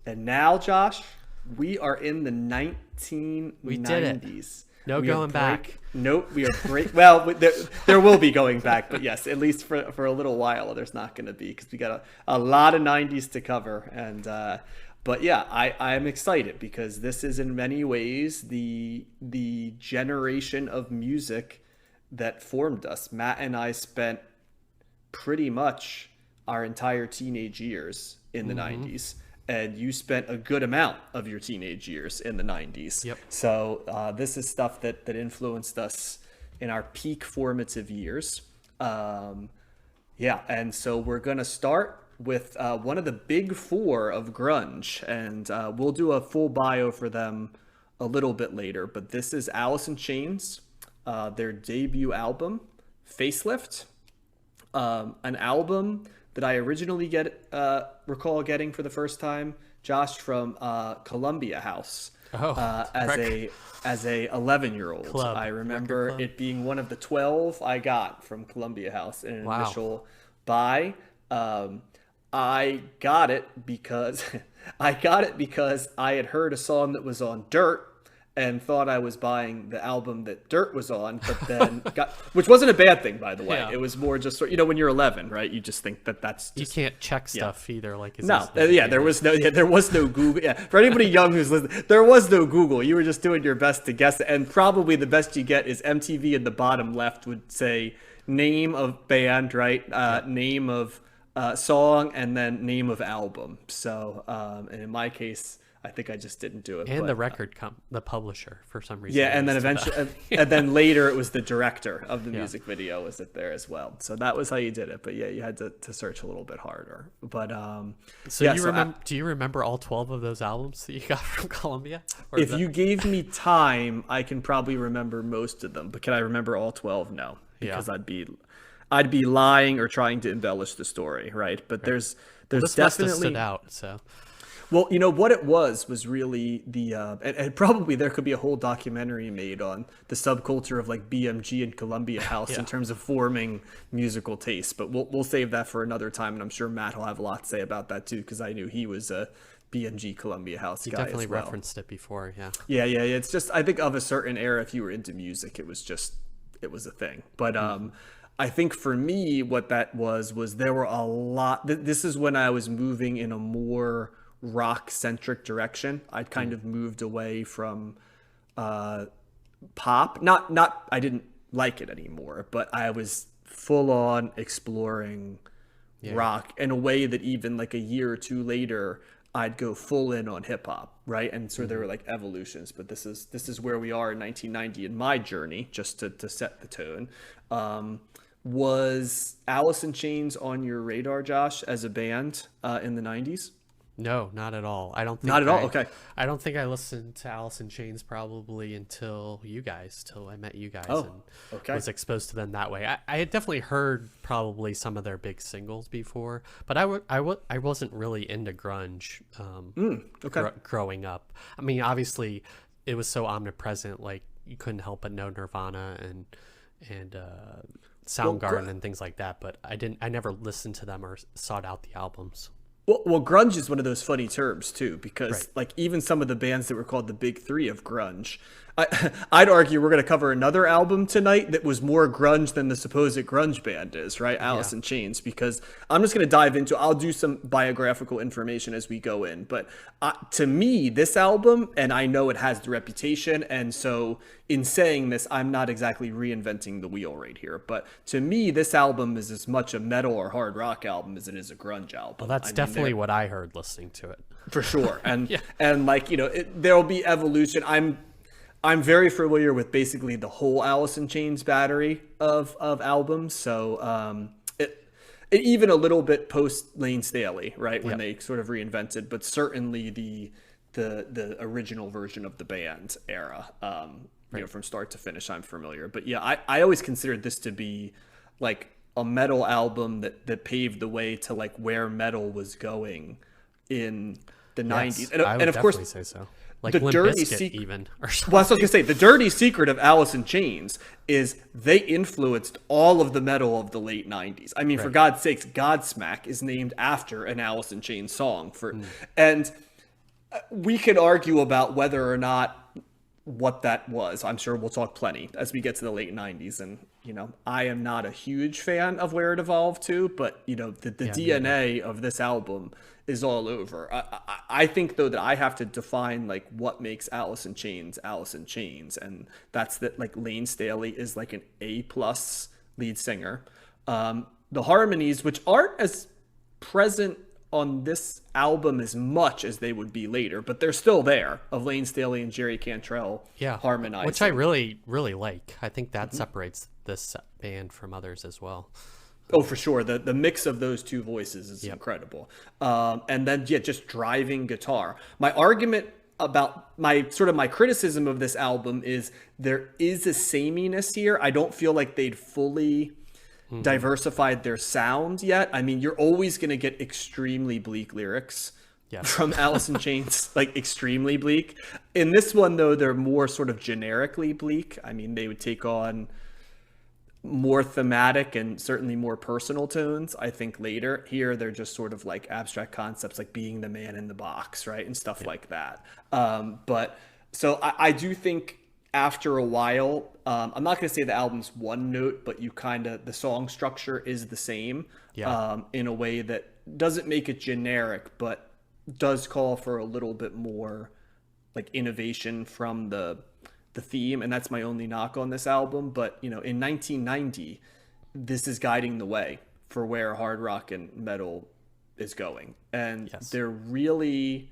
And now, Josh, we are in the 1990s. We did it. No going back. Nope, we are break. Well, there will be going back, but yes, at least for a little while, there's not going to be because we got a lot of 90s to cover. And but yeah, I'm excited because this is in many ways the generation of music that formed us. Matt and I spent pretty much our entire teenage years in the 90s. And you spent a good amount of your teenage years in the 90s. Yep. So this is stuff that influenced us in our peak formative years. Yeah, and so we're going to start with one of the big four of grunge. And we'll do a full bio for them a little bit later. But this is Alice in Chains, their debut album, Facelift, an album that I originally recall getting for the first time, Josh, from Columbia House. As a 11-year-old. I remember it being one of the 12 I got from Columbia House in an initial buy. I got it because I had heard a song that was on Dirt and thought I was buying the album that Dirt was on, but then which wasn't a bad thing, by the way. Yeah. It was more just, when you're 11, right? You just think that's just, you can't check stuff either. Like, there was no Google. Yeah, for anybody young who's listening, there was no Google. You were just doing your best to guess it, and probably the best you get is MTV in the bottom left would say name of band, right? Name of song, and then name of album. So, and in my case, I think I just didn't do it. And the record the publisher, for some reason. Yeah, and then eventually, and then later it was the director of the music video was it there as well. So that was how you did it. But yeah, you had to search a little bit harder. But do you remember all 12 of those albums that you got from Columbia? If you gave me time, I can probably remember most of them. But can I remember all 12? No, because I'd be lying or trying to embellish the story, right? But there's this definitely stood out. So. Well, what it was really the and probably there could be a whole documentary made on the subculture of like BMG and Columbia House in terms of forming musical taste. But we'll save that for another time, and I'm sure Matt will have a lot to say about that too, because I knew he was a BMG Columbia House guy. He definitely as well. referenced it before, yeah. Yeah. It's just, I think of a certain era, if you were into music, it was a thing. But I think for me, what that was there were a lot. This is when I was moving in a more rock centric direction. I'd kind of moved away from pop. Not I didn't like it anymore, but I was full on exploring rock in a way that even like a year or two later I'd go full in on hip hop, right? And so there were like evolutions, but this is where we are in 1990 in my journey, just to set the tone. Was Alice in Chains on your radar, Josh, as a band in the 90s? No, not at all. I don't think not at all. Okay. I don't think I listened to Alice in Chains probably until I met you guys, and was exposed to them that way. I had definitely heard probably some of their big singles before, but I wasn't really into grunge growing up. I mean, obviously, it was so omnipresent. Like you couldn't help but know Nirvana and Soundgarden and things like that. But I never listened to them or sought out the albums. Well, grunge is one of those funny terms too, because like even some of the bands that were called the big three of grunge, I'd argue we're going to cover another album tonight that was more grunge than the supposed grunge band is, right? Alice in Chains, because I'm just going to dive into, I'll do some biographical information as we go in. But to me, this album, and I know it has the reputation, and so in saying this, I'm not exactly reinventing the wheel right here. But to me, this album is as much a metal or hard rock album as it is a grunge album. Well, that's definitely what I heard listening to it. For sure. And and like, there'll be evolution. I'm very familiar with basically the whole Alice in Chains battery of albums. So it even a little bit post Lane Staley, right, when they sort of reinvented, but certainly the original version of the band era, from start to finish, I'm familiar. But yeah, I always considered this to be like a metal album that paved the way to like where metal was going in the 90s. And of course, say so. Like the dirty secret, even. Well, I was going to say, the dirty secret of Alice in Chains is they influenced all of the metal of the late 90s. I mean, for God's sakes, Godsmack is named after an Alice in Chains song. And We could argue about whether or not what that was. I'm sure we'll talk plenty as we get to the late 90s. And, I am not a huge fan of where it evolved to, but, the Yeah, me either. DNA of this album is all over. I think, though, that I have to define, like, what makes Alice in Chains. And that's that, like, Lane Staley is, like, an A-plus lead singer. The harmonies, which aren't as present on this album as much as they would be later, but they're still there, of Lane Staley and Jerry Cantrell Yeah, harmonizing. which I really, really like. I think that separates this band from others as well. Oh, for sure. The mix of those two voices is incredible. And then, yeah, just driving guitar. My argument about my criticism of this album is there is a sameness here. I don't feel like they'd fully diversified their sound yet. I mean, you're always going to get extremely bleak lyrics from Alice in Chains, like extremely bleak. In this one, though, they're more sort of generically bleak. I mean, they would take on more thematic and certainly more personal tones, I think, later. Here, they're just sort of like abstract concepts like being the man in the box, right? And stuff like that. But so I do think after a while, I'm not going to say the album's one note, but the song structure is the same in a way that doesn't make it generic, but does call for a little bit more like innovation from the theme. And that's my only knock on this album. But, in 1990, this is guiding the way for where hard rock and metal is going. And they're really,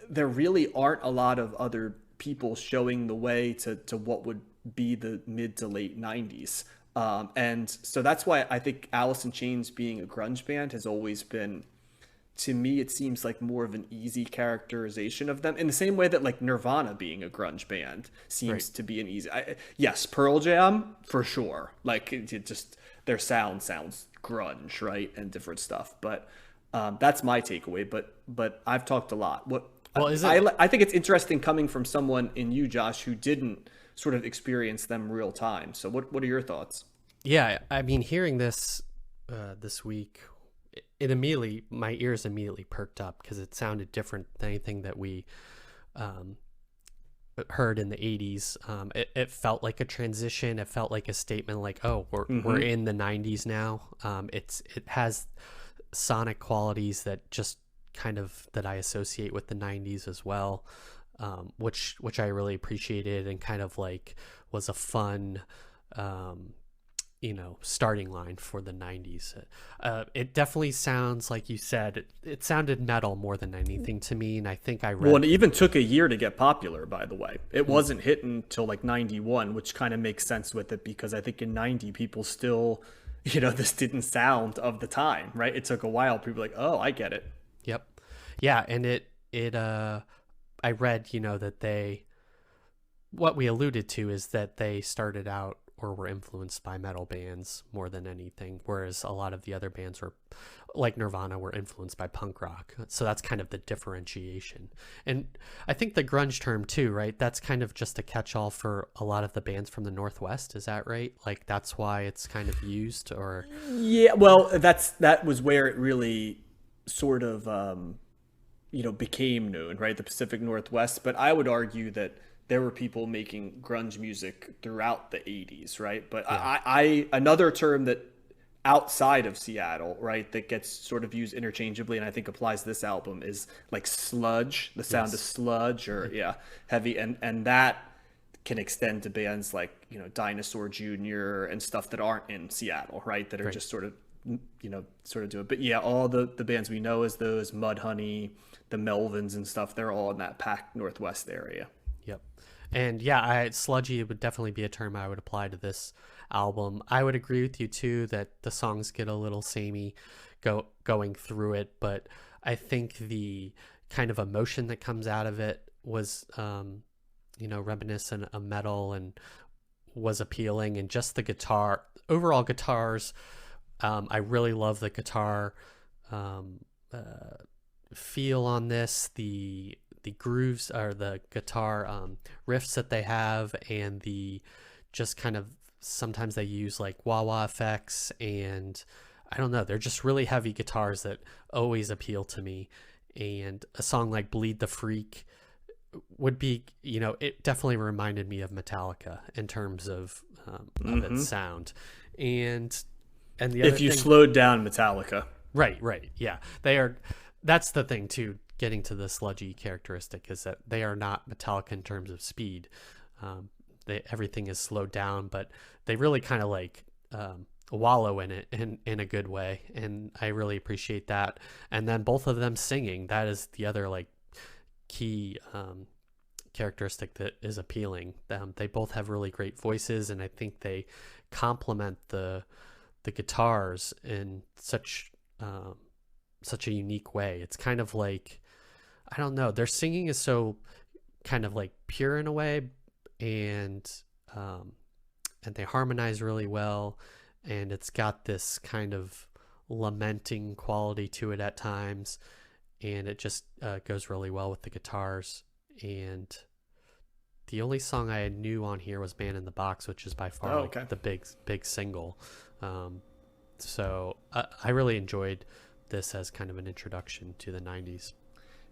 there really aren't a lot of other people showing the way to what would be the mid to late 90s. And so that's why I think Alice in Chains being a grunge band has always been, to me, it seems like more of an easy characterization of them, in the same way that like Nirvana being a grunge band seems to be an easy. Yes, Pearl Jam for sure. Like it just their sound sounds grunge, right, and different stuff. But that's my takeaway. But I've talked a lot. Well, is it? I think it's interesting coming from someone in you, Josh, who didn't sort of experience them real time. So what are your thoughts? Yeah, I mean, hearing this this week, it immediately, my ears immediately perked up because it sounded different than anything that we heard in the 80s. It felt like a transition. It felt like a statement like, oh, we're in the 90s now. It has sonic qualities that just kind of that I associate with the 90s as well, which I really appreciated and kind of like was a fun starting line for the 90s. It definitely sounds like you said, it sounded metal more than anything to me, and I think I read... Well, it even took a year to get popular, by the way. It wasn't hitting until like 91, which kind of makes sense with it, because I think in 90 people still, this didn't sound of the time, right? It took a while. People were like, oh, I get it. Yep. Yeah, and I read, that what we alluded to is that they started out or were influenced by metal bands more than anything, whereas a lot of the other bands were, like Nirvana, were influenced by punk rock. So that's kind of the differentiation. And I think the grunge term too, right? That's kind of just a catch-all for a lot of the bands from the Northwest. Is that right? Like that's why it's kind of used, or... Yeah, well, that was where it really sort of, became known, right? The Pacific Northwest. But I would argue that there were people making grunge music throughout the 80s, right? But I another term that outside of Seattle, right, that gets sort of used interchangeably and I think applies to this album is like sludge, the sound of sludge, or heavy, and that can extend to bands like, Dinosaur Jr. and stuff that aren't in Seattle, right? That are just sort of do it. But yeah, all the bands we know as those, Mudhoney, the Melvins and stuff, they're all in that Pac Northwest area. Yep. And yeah, sludgy would definitely be a term I would apply to this album. I would agree with you too that the songs get a little samey going through it, but I think the kind of emotion that comes out of it was reminiscent of metal and was appealing. And just the overall guitars, I really love the guitar feel on this, the grooves or the guitar riffs that they have, and the just kind of sometimes they use like wah-wah effects and I don't know, they're just really heavy guitars that always appeal to me. And a song like Bleed the Freak would be, it definitely reminded me of Metallica in terms of its sound. And the other if you thing, slowed down Metallica. right, yeah, that's the thing too, getting to the sludgy characteristic, is that they are not Metallica in terms of speed. Everything is slowed down, but they really kind of like wallow in it in a good way, and I really appreciate that. And then both of them singing, that is the other like key characteristic that is appealing. They both have really great voices, and I think they complement the guitars in such a unique way. It's kind of like, I don't know, their singing is so kind of like pure in a way, and they harmonize really well, and it's got this kind of lamenting quality to it at times, and it just goes really well with the guitars. And the only song I knew on here was Man in the Box, which is by far like the big single. So I really enjoyed this as kind of an introduction to the 90s.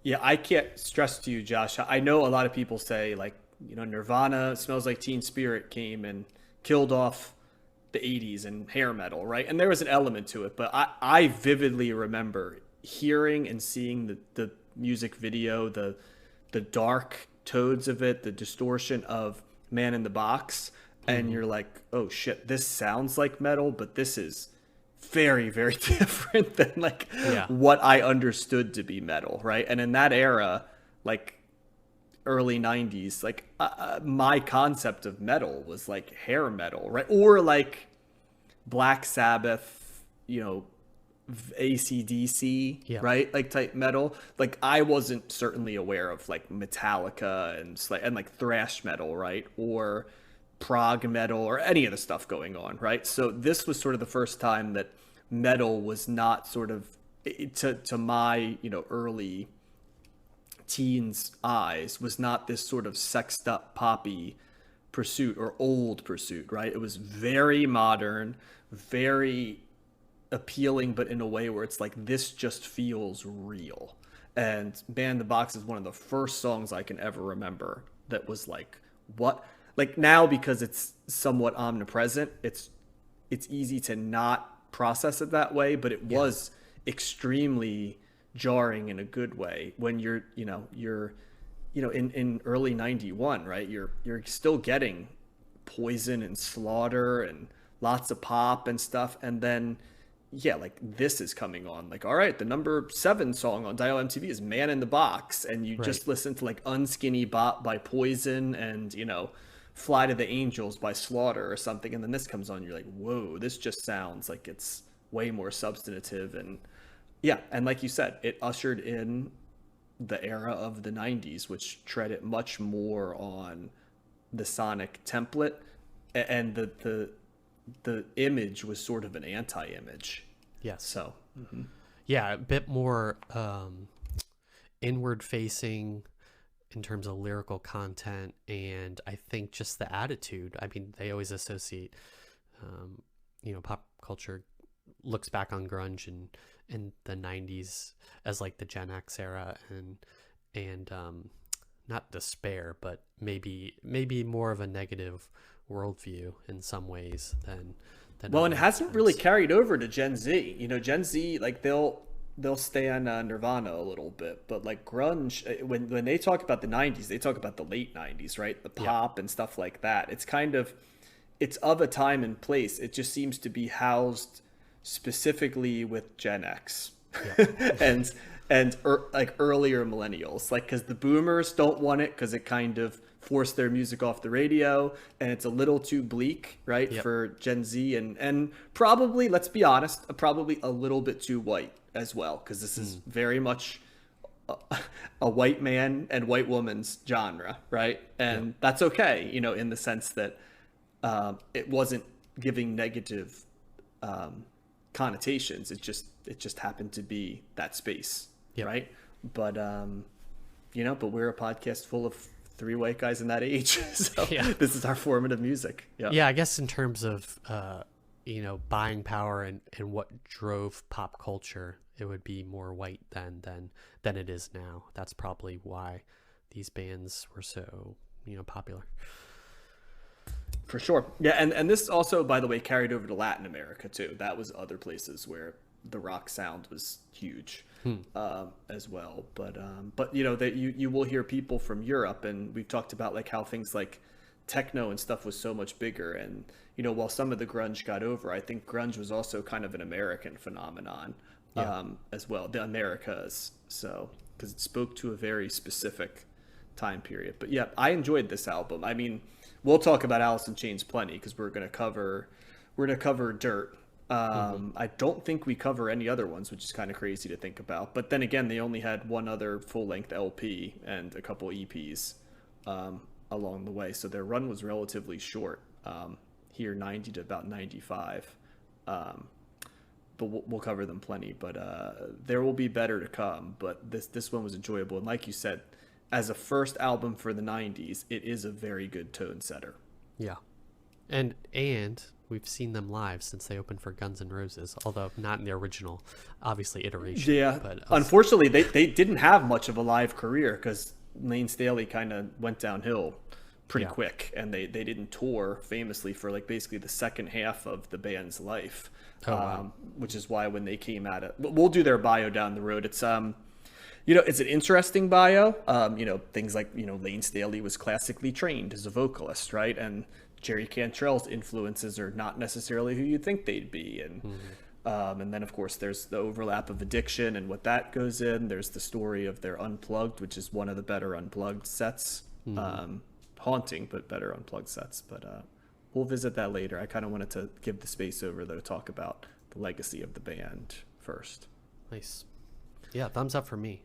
Yeah, I can't stress to you, Josh. I know a lot of people say, like, Nirvana, Smells Like Teen Spirit came and killed off the 80s and hair metal, right? And there was an element to it, but I vividly remember hearing and seeing the music video, the dark tones of it, the distortion of Man in the Box, and you're like, oh shit, this sounds like metal, but this is very, very different than what I understood to be metal, right? And in that era, like early 90s, like my concept of metal was like hair metal, right? Or like Black Sabbath, AC/DC, right? Like type metal. Like I wasn't certainly aware of like Metallica and like thrash metal, right? Or prog metal or any of the stuff going on, right? So this was sort of the first time that metal was not sort of, to my early teens eyes, was not this sort of sexed up poppy pursuit or old pursuit, right? It was very modern, very appealing, but in a way where it's like, this just feels real. And Man in the Box is one of the first songs I can ever remember that was like, what? Like now, because it's somewhat omnipresent, it's easy to not process it that way, but it was extremely jarring in a good way when you're in early 91, right? You're still getting Poison and Slaughter and lots of pop and stuff, and then like this is coming on, like, all right, the number 7 song on Dial MTV is Man in the Box, and you just listen to like Unskinny Bop by Poison and Fly to the Angels by Slaughter or something, and then this comes on, you're like, whoa, this just sounds like it's way more substantive. And and like you said, it ushered in the era of the 90s, which treaded much more on the sonic template, and the image was sort of an anti-image. So a bit more inward facing in terms of lyrical content, and I think just the attitude. I mean, they always associate pop culture looks back on grunge and in the 90s as like the Gen X era, and not despair, but maybe more of a negative worldview in some ways than well, and it hasn't really carried over to Gen Z. Gen Z, like they'll stand Nirvana a little bit, but like grunge, when they talk about the 90s, they talk about the late 90s, right? The pop and stuff like that. It's kind of, it's of a time and place. It just seems to be housed specifically with Gen X and like earlier millennials, like, because the boomers don't want it because it kind of forced their music off the radio, and it's a little too bleak, right, for Gen Z, and probably, let's be honest, probably a little bit too white as well, because this is very much a white man and white woman's genre, right? And that's okay, in the sense that it wasn't giving negative connotations. It just happened to be that space, right? But but we're a podcast full of 3 white guys in that age, so this is our formative music. I guess in terms of buying power and what drove pop culture, it would be more white than it is now. That's probably why these bands were so, popular. For sure. Yeah, and this also, by the way, carried over to Latin America too. That was other places where the rock sound was huge as well. But that you will hear people from Europe, and we've talked about like how things like techno and stuff was so much bigger. And while some of the grunge got over, I think grunge was also kind of an American phenomenon as well, the Americas. So because it spoke to a very specific time period. But yeah, I enjoyed this album. I mean, we'll talk about Alice in Chains plenty because we're gonna cover Dirt. I don't think we cover any other ones, which is kind of crazy to think about. But then again, they only had one other full-length LP and a couple EPs along the way, so their run was relatively short. Here, 90 to about 95. But we'll cover them plenty. But there will be better to come. But this one was enjoyable, and like you said, as a first album for the 90s, it is a very good tone setter. Yeah. And we've seen them live since they opened for Guns N' Roses, although not in the original, obviously, iteration. Yeah. But unfortunately, they didn't have much of a live career because Lane Staley kind of went downhill pretty quick, and they didn't tour famously for like basically the second half of the band's life. Wow. Which is why when they came at it, we'll do their bio down the road. It's it's an interesting bio. Things like, Lane Staley was classically trained as a vocalist, right? And Jerry Cantrell's influences are not necessarily who you'd think they'd be. And then, of course, there's the overlap of addiction and what that goes in. There's the story of their Unplugged, which is one of the better Unplugged sets. Haunting, but better Unplugged sets. But we'll visit that later. I kind of wanted to give the space over, though, to talk about the legacy of the band first. Nice. Yeah, thumbs up for me.